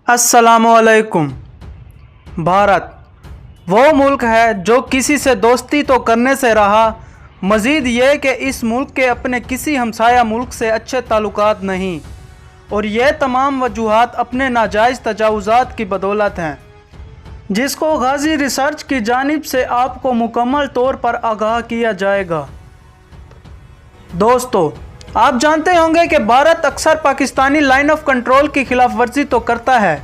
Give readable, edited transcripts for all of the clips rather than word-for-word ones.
अस्सलामुअलैकुम। भारत वो मुल्क है जो किसी से दोस्ती तो करने से रहा, मज़ीद ये कि इस मुल्क के अपने किसी हमसाया मुल्क से अच्छे ताल्लुकात नहीं, और ये तमाम वजूहात अपने नाजायज़ तजावुज़ात की बदौलत हैं, जिसको गाज़ी रिसर्च की जानिब से आपको मुकम्मल तौर पर आगाह किया जाएगा। दोस्तों, आप जानते होंगे कि भारत अक्सर पाकिस्तानी लाइन ऑफ कंट्रोल की खिलाफ वर्जी तो करता है,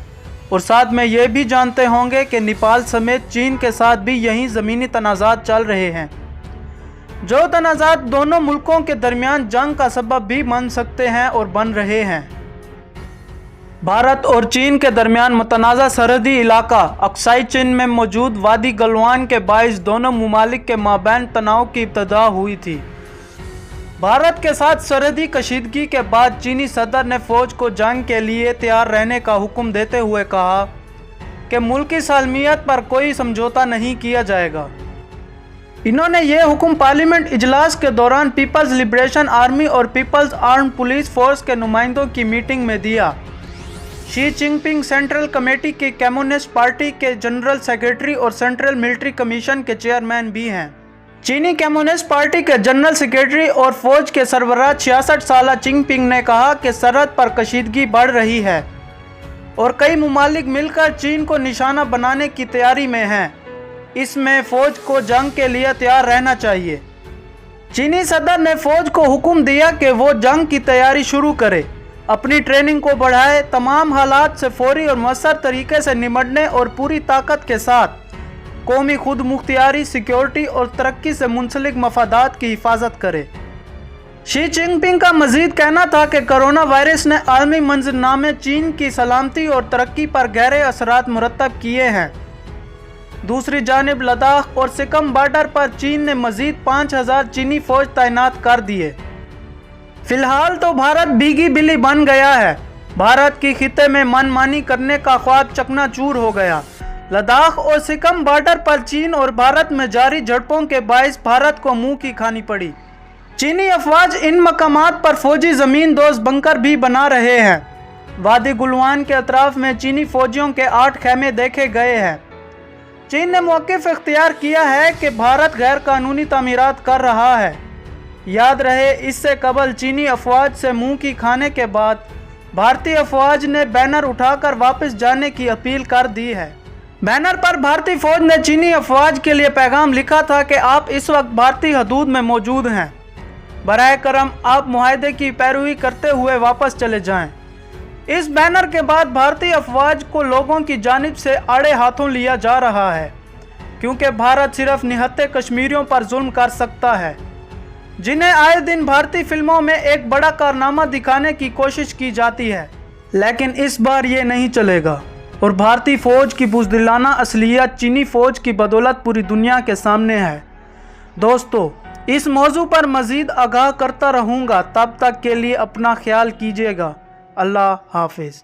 और साथ में ये भी जानते होंगे कि नेपाल समेत चीन के साथ भी यही ज़मीनी तनाज़ात चल रहे हैं, जो तनाज़ात दोनों मुल्कों के दरमियान जंग का सबब भी बन सकते हैं और बन रहे हैं। भारत और चीन के दरमियान मुतनाज़ा सरहदी इलाका अक्साई चीन में मौजूद वादी गलवान के बाइस दोनों ममालिक के माबैन तनाव की इब्तदा हुई थी। भारत के साथ सरहदी कशीदगी के बाद चीनी सदर ने फ़ौज को जंग के लिए तैयार रहने का हुक्म देते हुए कहा कि मुल्की सालमियत पर कोई समझौता नहीं किया जाएगा। इन्होंने ये हुक्म पार्लियामेंट इजलास के दौरान पीपल्स लिबरेशन आर्मी और पीपल्स आर्म्ड पुलिस फोर्स के नुमाइंदों की मीटिंग में दिया। शी चिनपिंग सेंट्रल कमेटी की कम्युनिस्ट पार्टी के जनरल सेक्रेटरी और सेंट्रल मिलिट्री कमीशन के चेयरमैन भी हैं। चीनी कम्युनिस्ट पार्टी के जनरल सेक्रेटरी और फौज के सरबराह 66 साला चिनपिंग ने कहा कि सरहद पर कशीदगी बढ़ रही है और कई ममालिक मिलकर चीन को निशाना बनाने की तैयारी में हैं। इसमें फ़ौज को जंग के लिए तैयार रहना चाहिए। चीनी सदर ने फ़ौज को हुक्म दिया कि वो जंग की तैयारी शुरू करे, अपनी ट्रेनिंग को बढ़ाए, तमाम हालात से फौरी और मौसर तरीके से निपटने और पूरी ताकत के साथ कौमी खुद मुख्तियारी, सिक्योरिटी और तरक्की से मुंसलिक मफादात की हिफाजत करे। शी चिनपिंग का मजीद कहना था कि कोरोना वायरस ने आलमी मंजरनामे चीन की सलामती और तरक्की पर गहरे असरात मुरतब किए हैं। दूसरी जानिब लद्दाख और सिक्किम बॉर्डर पर चीन ने मजीद 5000 चीनी फौज तैनात कर दिए। फिलहाल तो भारत भीगी बिल्ली बन गया है। भारत की खिते में मनमानी करने का ख्वाब चकनाचूर हो गया। लद्दाख और सिक्किम बॉर्डर पर चीन और भारत में जारी झड़पों के बायस भारत को मुंह की खानी पड़ी। चीनी अफवाज इन मकामात पर फौजी ज़मीन दोस्त बंकर भी बना रहे हैं। वादी गुलवान के अतराफ में चीनी फौजियों के 8 खेमे देखे गए हैं। चीन ने मौक़िफ़ इख्तियार किया है कि भारत गैर कानूनी तामीरात कर रहा है। याद रहे, इससे कबल चीनी अफवाज से मुंह की खाने के बाद भारतीय अफवाज ने बैनर उठाकर वापस जाने की अपील कर दी है। बैनर पर भारतीय फौज ने चीनी अफवाज के लिए पैगाम लिखा था कि आप इस वक्त भारतीय हदूद में मौजूद हैं, बराए करम आप मुआहदे की पैरवी करते हुए वापस चले जाएं। इस बैनर के बाद भारतीय अफवाज को लोगों की जानिब से आड़े हाथों लिया जा रहा है, क्योंकि भारत सिर्फ निहत्ते कश्मीरियों पर जुल्म कर सकता है, जिन्हें आए दिन भारतीय फिल्मों में एक बड़ा कारनामा दिखाने की कोशिश की जाती है। लेकिन इस बार ये नहीं चलेगा, और भारतीय फ़ौज की बुज़दिलाना असलियत चीनी फ़ौज की बदौलत पूरी दुनिया के सामने है। दोस्तों, इस मौजू पर मज़ीद आगाह करता रहूँगा। तब तक के लिए अपना ख्याल कीजिएगा। अल्लाह हाफिज़।